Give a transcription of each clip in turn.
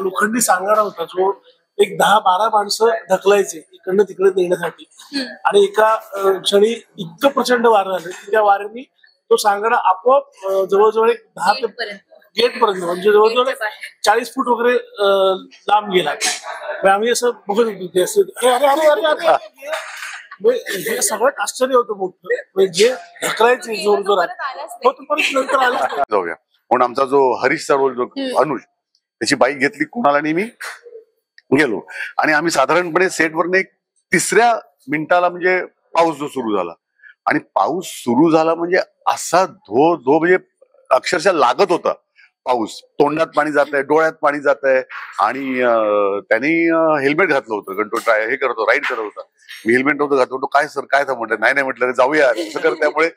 लोखंडी सांगाडा होता जो एक 10-12 माणसं ढकलायचे इकडनं तिकडे नेण्यासाठी आणि एका क्षणी इतकं प्रचंड वारं आलं की त्या वाऱ्याने तो सांगाडा आपोआप जवळजवळ एक 10 ते गेट पर्यंत म्हणजे जवळजवळ 40 फूट वगैरे लांब गेला. आम्ही असं बघत होतो अरे अरे अरे अरे अरे हे सगळ्यात आश्चर्य होतं मोठं म्हणजे ढकलायचे जोर जोरात परत नंतर आलं. जाऊया म्हणून आमचा जो हरीश सरोल जो अनुज त्याची बाईक घेतली कुणाला मी गेलो आणि आम्ही साधारणपणे सेटवरने 3ऱ्या मिनिटाला म्हणजे पाऊस जो सुरू झाला आणि पाऊस सुरू झाला म्हणजे असा धो धो म्हणजे अक्षरशः लागत होता पाऊस. तोंडात पाणी जात आहे, डोळ्यात पाणी जात आहे आणि त्यांनी हेल्मेट घातलं होतं कारण तो हे करत होता, राईड करत होता. मी हेल्मेट नव्हतं घातलं होतो. काय सर काय था म्हटलं नाही नाही म्हटलं जाऊया असं कर. त्यामुळे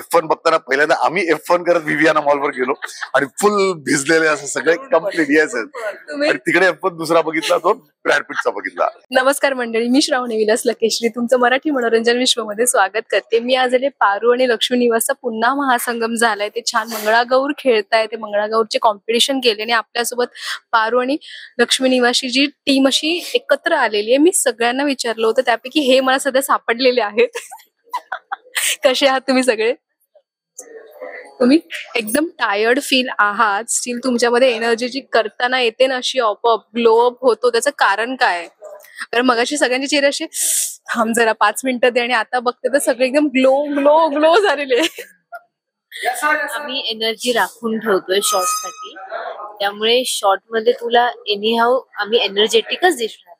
F1 बघताना पहिल्यांदा आम्ही F1 करत विवियाना मॉलवर गेलो आणि फुल भिजलेले असं सगळे कम्प्लीट येस आणि तिकडे F1 दुसरा बघितला तो ब्रॅड पिटचा बघितला. नमस्कार मंडळी, मी श्रावणी विलास लकेश्री तुमचं मराठी मनोरंजन विश्वमध्ये स्वागत करते. मी आज आले पारू आणि लक्ष्मी निवासचा पुन्हा महासंगम झालाय. ते छान मंगळागौर खेळताय, ते मंगळागौरचे कॉम्पिटिशन केले आणि आपल्यासोबत पारू आणि लक्ष्मी निवासची जी टीम अशी एकत्र आलेली आहे. मी सगळ्यांना विचारलं होतं त्यापैकी हे मला सध्या सापडलेले आहेत. कसे आहात तुम्ही सगळे? तुम्ही एकदम टायर्ड फील आहात, स्टील तुमच्यामध्ये एनर्जी जी करताना येते ना अशी ऑपअप ग्लो अप होतो, त्याचं कारण काय? कारण मगाशी सगळ्यांचे चेहरे असे थांब जरा 5 मिनिटं दे आणि आता बघते तर सगळे एकदम ग्लो ग्लो ग्लो झालेले. आम्ही एनर्जी राखून ठेवतोय शॉर्ट साठी, त्यामुळे शॉर्ट मध्ये तुला एनीहाऊ आम्ही एनर्जेटिकच दिसणार.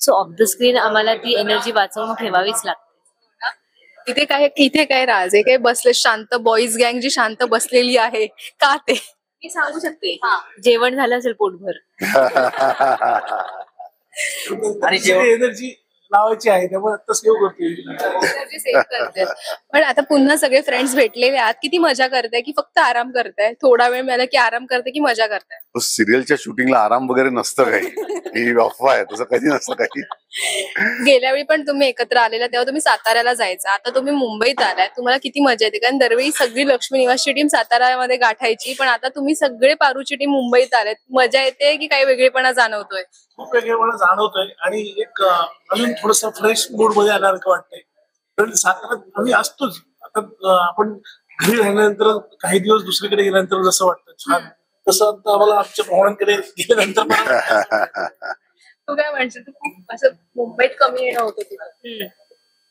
सो ऑफ द स्क्रीन आम्हाला ती एनर्जी वाचवून ठेवावीच लागते. इथे काय राज आहे? काय बसले शांत बॉईज गँग जी शांत बसलेली आहे का ते मी सांगू शकते. जेवण झालं असेल पोटभर आणि एनर्जी लावायची आहे त्यामुळे आता सेव्ह करते. पण आता पुन्हा सगळे फ्रेंड्स भेटलेले आहात, किती मजा करताय की फक्त आराम करताय? थोडा वेळ मिळाला की आराम करताय की मजा करताय? सिरियलच्या शूटिंगला आराम वगैरे नसतं काही, ही अफवा आहे, तसं कधी नसतं काही. गेल्या वेळी पण तुम्ही एकत्र आलेला तेव्हा तुम्ही साताऱ्याला जायचा, आता तुम्ही मुंबईत आलाय, तुम्हाला किती मजा येते? कारण दरवेळी सगळी लक्ष्मी निवासची टीम साताऱ्यामध्ये गाठायची, पण आता तुम्ही सगळे पारूची टीम मुंबईत आलेत. मजा येते की काही वेगळेपणा जाणवतोय? खूप वेगळेपणा जाणवतोय आणि एक अजून थोडस फ्रेश मूड मध्ये आल्यासारखं वाटतंय. कारण साताऱ्यात आम्ही असतोच. आता आपण घरी राहिल्यानंतर काही दिवस दुसरीकडे गेल्यानंतर जसं वाटतं छान, तसं आता आम्हाला आमच्या पाहुण्यांकडे गेल्यानंतर. तू काय म्हणशील? तू खूप असं मुंबईत कमी येणं होतं तुझं,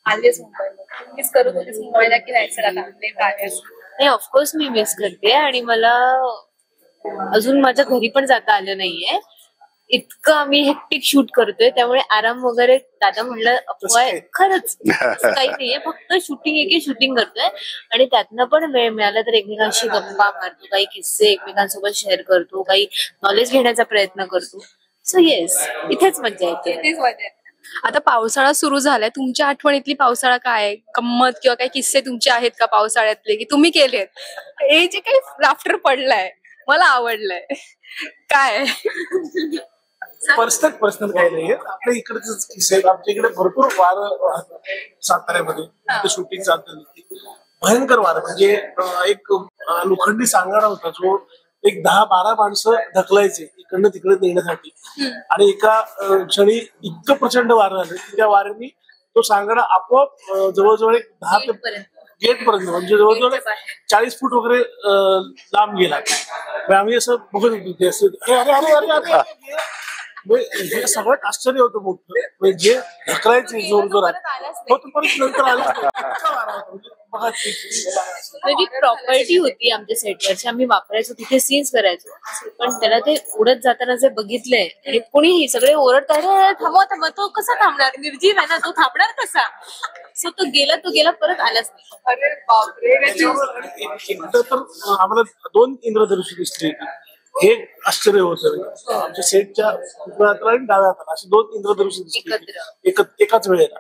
आलीस मुंबईला, मिस करत होतीस मुंबईला की नाही? सर नाही, ऑफकोर्स मी मिस करते आणि मला अजून माझ्या घरी पण जाता आलं नाहीये. इतकं आम्ही हेक्टिक शूट करतोय त्यामुळे आराम वगैरे दादा म्हणलं अफवाय, खरंच काही नाहीये. फक्त शूटिंग करतोय आणि त्यातनं पण वेळ मिळाला तर एकमेकांशी गप्पा मारतो, काही किस्से एकमेकांसोबत शेअर करतो, काही नॉलेज घेण्याचा प्रयत्न करतो. सो येस, इथेच मजा येते. आता पावसाळा सुरू झालाय, तुमच्या आठवणीतली पावसाळा काय? गंमत किंवा काही किस्से तुमचे आहेत का पावसाळ्यातले की तुम्ही केलेत? हे जे काही लाफ्टर पडलाय मला आवडलंय काय? पर्सनल काही नाहीये. आपल्या इकडचेच किस्से आहेत. आमच्या इकडे भरपूर वारं साताऱ्यामध्ये शूटिंग चालते, भयंकर वारं म्हणजे एक लोखंडी सांगाडा होता जो एक 10-12 माणसं ढकलायचे इकडनं तिकडे नेण्यासाठी आणि एका क्षणी इतकं प्रचंड वारं आलं की त्या वाऱ्याने तो सांगाडा आपोआप जवळजवळ एक 10 ते गेट पर्यंत म्हणजे जवळजवळ 40 फूट वगैरे लांब गेला. आम्ही असं बघत होतो अरे अरे अरे अरे हे सगळ्यात आश्चर्य होतं मोठं म्हणजे ढकलायचे जोर जोरात परत नंतर आलं. प्रॉपर्टी होती आमच्या सेटवरची, आम्ही वापरायचो, तिथे सीन्स करायचो, पण त्याला ते उडत जाताना जे बघितलंय आणि कोणीही सगळे ओरडतात अरे थांबवा थांबवा, तो कसा थांबणार? निर्जीव आहे ना, तो थांबणार कसा? सो तो गेला परत आलाच नाही. अरे बापरे. एकदा तर आम्हाला 2 इंद्रधनुष्य दिसली. हे आश्चर्य होतं आमच्या सेटच्या आणि डाव्या हाताला अशी 2 इंद्रधनुष्य दिसली एकाच वेळेला.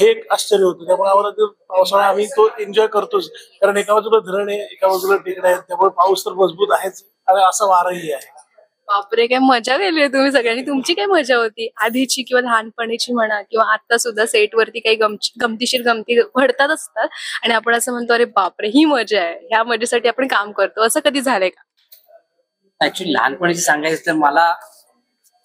हे एक आश्चर्य होतं. त्यामुळे आम्हाला पावसाळा आम्ही तो एन्जॉय करतोच, कारण एका बाजूला धरण आहे, एका बाजूला टेकड्या आहेत, त्यामुळे पाऊस तर मजबूत आहेच आणि असा वाराही आहे. बापरे, काय मजा केली तुम्ही सगळ्यांनी. तुमची काय मजा होती आधीची किंवा लहानपणीची म्हणा किंवा आता सुद्धा सेट वरती काही गमतीशीर गमती घडतात असतात आणि आपण असं म्हणतो अरे बापरे ही मजा आहे, ह्या मजेसाठी आपण काम करतो, असं कधी झालंय का? ऍक्च्युली लहानपणीची सांगायचं तर मला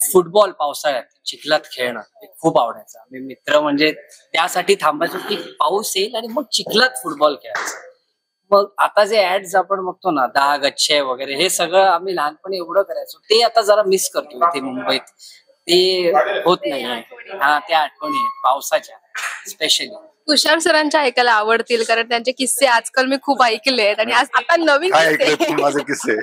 फुटबॉल पावसाळ्यात चिखलात खेळणं हे खूप आवडायचं. आम्ही मित्र म्हणजे त्यासाठी थांबायचो की पाऊस येईल आणि मग चिखलात फुटबॉल खेळायचं. मग आता जे ऍड्स आपण बघतो ना, 10 गच्छे वगैरे, हे सगळं आम्ही लहानपणी एवढं करायचो, ते आता जरा मिस करतो इथे मुंबईत. ते होत नाही. हा, त्या आठवणी आहेत पावसाच्या स्पेशली. तुषार सरांच्या ऐकायला आवडतील, कारण त्यांचे किस्से आजकाल मी खूप ऐकले आहेत आणि आज आता नवीन काय ऐकलं किस्से तू माझे किस्से?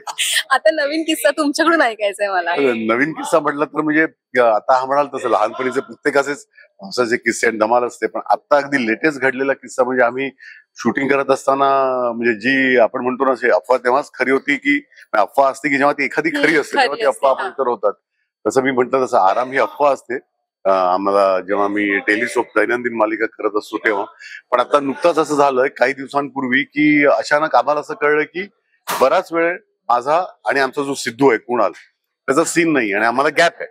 आता नवीन किस्सा तुमच्याकडून ऐकायचा आहे मला. नवीन किस्सा म्हटलं तर म्हणजे आता हा म्हणाल तसं लहानपणीचे प्रत्येकाचेच पावसाचे किस्से आणि धमाल असते, पण आता अगदी लेटेस्ट घडलेला किस्सा म्हणजे आम्ही शूटिंग करत असताना, म्हणजे जी आपण म्हणतो ना, अफवा तेव्हाच खरी होती की अफवा असते की जेव्हा ती एखादी खरी असते तेव्हा ती अफवा आपण तर होतात. तसं मी म्हंटल तसं आराम ही अफवा असते आम्हाला, जेव्हा मी डेली सोप दैनंदिन मालिका करत असतो तेव्हा. पण आता नुकताच असं झालं काही दिवसांपूर्वी की अचानक आम्हाला असं कळलं की बराच वेळ माझा आणि आमचा जो सिद्धू आहे कुणाल, त्याचा सीन नाही आणि आम्हाला गॅप आहे.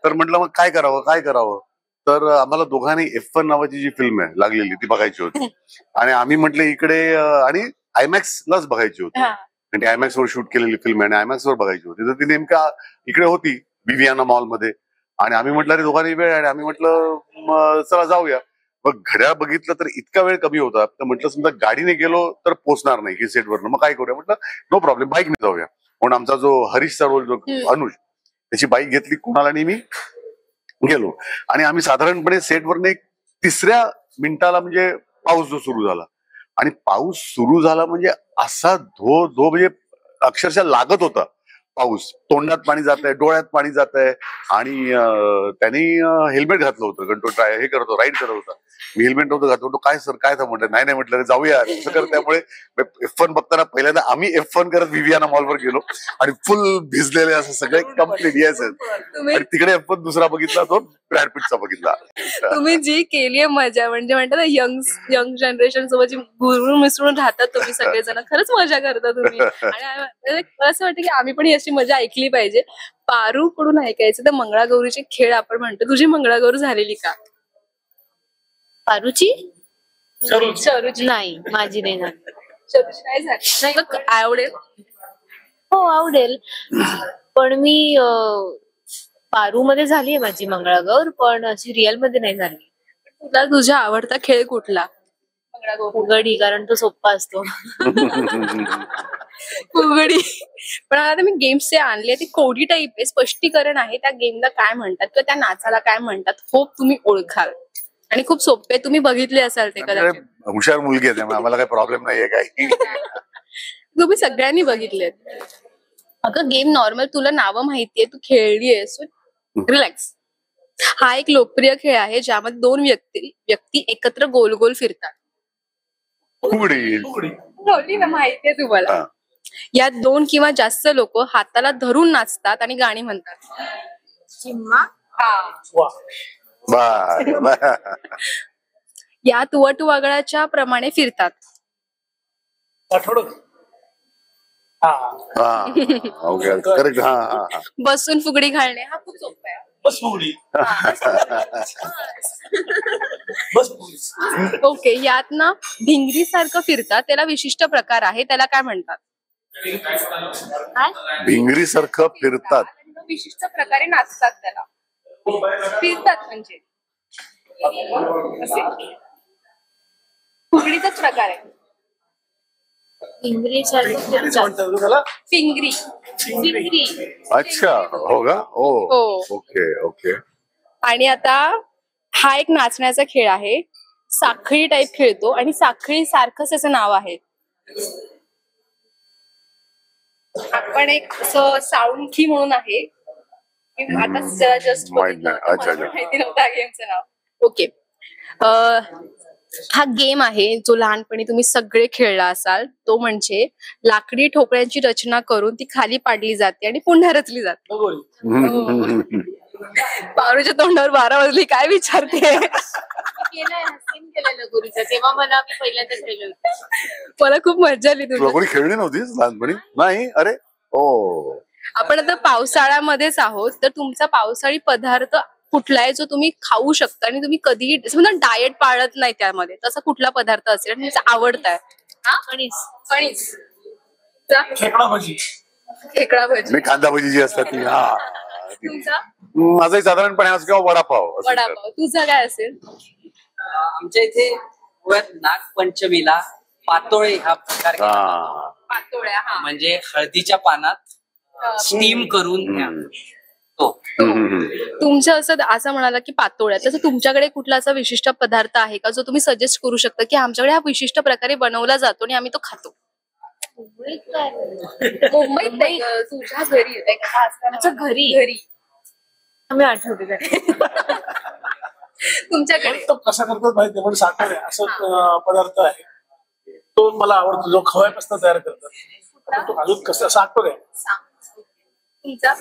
तर म्हटलं मग काय करावं. तर आम्हाला दोघांनी F1 नावाची जी फिल्म आहे लागलेली ती बघायची होती आणि आम्ही म्हटलं इकडे आणि आयमॅक्स लाच बघायची होती. म्हणजे आयमॅक्स वर शूट केलेली फिल्म आहे आणि आयमॅक्स वर बघायची होती. तर ती नेमका इकडे होती विवियाना मॉलमध्ये आणि आम्ही म्हटलं अरे दोघांनी वेळ आणि आम्ही म्हटलं चला जाऊया. मग घड्याळ बघितलं तर इतका वेळ कमी होता, तर म्हटलं समजा गाडीने गेलो तर पोहोचणार नाही की सेटवरनं, मग काय करूया. म्हटलं नो प्रॉब्लेम, बाईकने जाऊया. म्हणून आमचा जो हरीशचा रोल जो अनुज, त्याची बाईक घेतली कुणाल आणि मी गेलो आणि आम्ही साधारणपणे सेटवरने 3ऱ्या मिनिटाला म्हणजे पाऊस जो सुरू झाला आणि पाऊस सुरू झाला म्हणजे असा धो म्हणजे अक्षरशः लागत होता पाऊस. तोंडात पाणी जात आहे, डोळ्यात पाणी जात आहे आणि त्यांनी हेल्मेट घातलं होतं, कारण हे करतो राईड करत होता. मी हेल्मेट नव्हतं घातलं. होतो काय सर काय था म्हटलं, नाही म्हटलं जाऊया असं कर. त्यामुळे F1 बघताना पहिल्यांदा आम्ही F1 करत विवियाना मॉलवर गेलो आणि फुल भिजलेले असं सगळे कम्प्लीट येस. आणि तिकडे F1 दुसरा बघितला, तो ब्रॅड पिटचा बघितला. तुम्ही जी केली आहे मजा, म्हणजे म्हणतात ना यंग जनरेशन सोबत जी घुरून मिसळून राहतात तुम्ही सगळेजण, खरंच मजा करता तुम्ही. आणि असं वाटतं की आम्ही पण अशी मजा ऐकली पाहिजे. पारू कडून ऐकायचं तर मंगळागौरीचे खेळ आपण म्हणतो, तुझी मंगळागौर झालेली का? पारूची शरूची नाही, माझी नाही झाली. शरूची नाही झाली. मग आवडेल. हो आवडेल, पण मी पारू मध्ये झालीये माझी मंगळागौर, पण अशी रिअल मध्ये नाही झाली. तुला तुझा आवडता खेळ कुठला? मंगळागौर. उघडी, कारण तो सोप्पा असतो. उघडी. पण आता मी गेम्स जे आणले ते कोडी टाईप आहे, स्पष्टीकरण आहे त्या गेमला काय म्हणतात किंवा त्या नाचाला काय म्हणतात, होप तुम्ही ओळखाल. आणि खूप सोपे, तुम्ही बघितले असाल ते कदाचित. हुशार मुलगी आहे त्यामुळे आम्हाला काही प्रॉब्लेम नाहीये काही. तुम्ही सगळ्यांनी बघितलेत. अगं गेम नॉर्मल, तुला नावं माहितीये, तू खेळलीयस, रिलॅक्स. हा एक लोकप्रिय खेळ आहे ज्यामध्ये 2 व्यक्ती एकत्र गोल गोल फिरतात. उघडी ना, माहितीये तुम्हाला. यात 2 किंवा जास्त लोक हाताला धरून नाचतात आणि गाणी म्हणतात. चिम्मा. यात वटवाघळाच्या प्रमाणे फिरतात. करेक्ट. बसून फुगडी घालणे हा खूप सोपा आहे. बस फुगडी. ओके. यात ना भिंगरी सारखं फिरतात, त्याला विशिष्ट प्रकार आहे, त्याला काय म्हणतात? भिंगरी सारखं फिरतात, विशिष्ट प्रकारे नाचतात, त्याला फिरतात म्हणजे फुगडीचाच प्रकार आहे. इंग्रजी फिंगरी. अच्छा हो का. हो. ओके. आणि आता हा एक नाचण्याचा खेळ आहे, साखळी टाईप खेळतो आणि साखळी सारखंच त्याचं नाव आहे. आपण एक साऊंड की म्हणून आहे, आता जस्ट माहिती नव्हतं हा गेमचं नाव. ओके. हा गेम आहे जो लहानपणी तुम्ही सगळे खेळला असाल, तो म्हणजे लाकडी ठोकळ्यांची रचना करून ती खाली पाडली जाते आणि पुन्हा रचली जाते. पारूच्या तोंडावर 12 वाजली, काय विचारते? केलं लगोरीचं, तेव्हा मला पहिल्यांदा खेळलं होतं. मला खूप मजा आली. लगोरी खेळली नव्हतीस लहानपणी? नाही. अरे हो. आपण आता पावसाळ्यामध्येच आहोत, तर तुमचा पावसाळी पदार्थ कुठला आहे जो तुम्ही खाऊ शकता आणि तुम्ही कधीही समजा डाएट पाळत नाही त्यामध्ये, तसा कुठला पदार्थ असेल आणि तुमचा आवडता आहे? खेकडा भजी. खेकडा भजी. मी कांदा भजी जी असतात ती. तुमचा माझाही साधारणपणे आज किंवा वडापाव असेल तर. वडापाव. तुझा काय असेल? आमच्या इथे गोव्यात नागपंचमीला पातोळे हा प्रकार केला जातो. हा. पातोळ्या. हा. म्हणजे हळदीच्या पानात स्टीम करून तो तुमचं असं म्हणाला की पातोळ्या, तसं तुमच्याकडे कुठला असा विशिष्ट पदार्थ आहे का जो तुम्ही सजेस्ट करू शकता की आमच्याकडे हा विशिष्ट प्रकारे बनवला जातो आणि आम्ही तो खातो? मुंबईत नाही, तुझ्या घरी येते का? अच्छा, घरी आम्ही आठवते तुमच्याकडे तो कसा करतात माहिती म्हणजे साखर आहे असं पदार्थ आहे, तो मला आवडतो, जो खव्यापासून तयार करतात. तो अजून कसा साखर आहे. तुमचा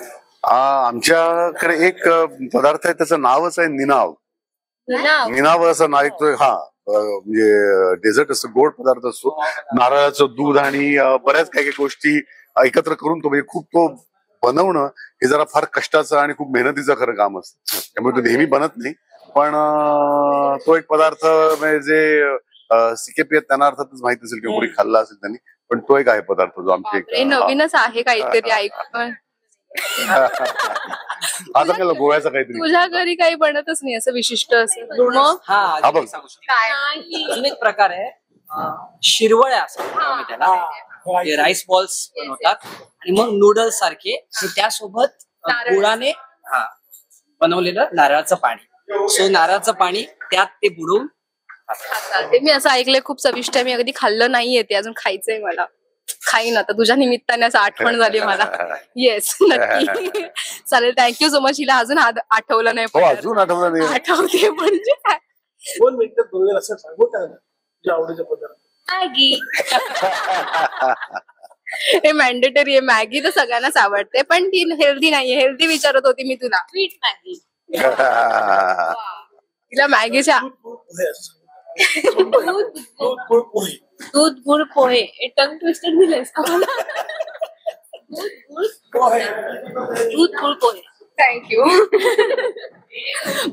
आमच्याकडे एक पदार्थ आहे, त्याचं नावच आहे निनाव. निनाव असं नाव एक हा म्हणजे डेझर्ट असतो, गोड पदार्थ असतो. नारळाचं दूध आणि बऱ्याच काही काही गोष्टी एकत्र करून तो म्हणजे खूप तो बनवणं हे जरा फार कष्टाचं आणि खूप मेहनतीचं खरं काम असतं, त्यामुळे तो नेहमी बनत नाही. पण तो एक पदार्थ म्हणजे जे सिकेपी आहेत त्यांना अर्थातच माहित असेल किंवा कोणी खाल्ला असेल त्यांनी, पण तो एक आहे पदार्थ जो आमच्या बापरे, नवीनच आहे काहीतरी ऐकून. आता केलं गोव्याचं काहीतरी. तुझ्या घरी काही बनतच नाही असं विशिष्ट असं मग? हा हा बघ. अजून एक सांगू शकतो. अजून एक प्रकार आहे शिरवळ्या असं आम्ही त्याला. ते राईस बॉल्स बनवतात आणि मग नूडल्स सारखे आणि त्यासोबत गुळाने बनवलेलं नारळाचं पाणी. सो नारळाचं पाणी त्यात ते बुडवून ते मी असं ऐकलंय, खूप चविष्ट आहे. मी अगदी खाल्लं नाहीये ते, अजून खायचंय मला. खाईन आता तुझ्या निमित्ताने, असं आठवण झाली मला. येस, नक्की. चालेल, थँक्यू सो मच. हिला अजून आठवलं नाही हो, पण अजून आठवलं नाही. आठवते म्हणजे काय. 2 मिनिटात बनवेल असं सांगू त्याला तुझ्या आवडीचा पदार्थ. मॅगी. हे मॅन्डेटरी आहे. मॅगी तर सगळ्यांनाच आवडते, पण ती हेल्दी नाहीये. हेल्दी विचारत होती मी तुला. Sweet Maggi. तिला मॅगीच्या पोहे असं. दूध गुळ पोहे. दूध गुळ पोहे. टंग ट्विस्टेड दिलेस आम्हाला. दूध गुळ पोहे. थँक्यू.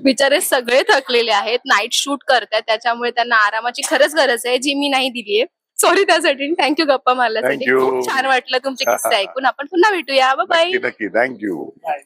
बिचारे सगळे थकलेले आहेत, नाईट शूट करतायत, त्याच्यामुळे त्यांना आरामाची खरंच गरज आहे, जी मी नाही दिलीये. सॉरी त्यासाठी. थँक्यू गप्पा मारल्यासाठी. Thank you. खूप छान वाटलं तुमचे किस्से ऐकून. आपण पुन्हा भेटूया. बाय. नक्की थँक्यू. Bye.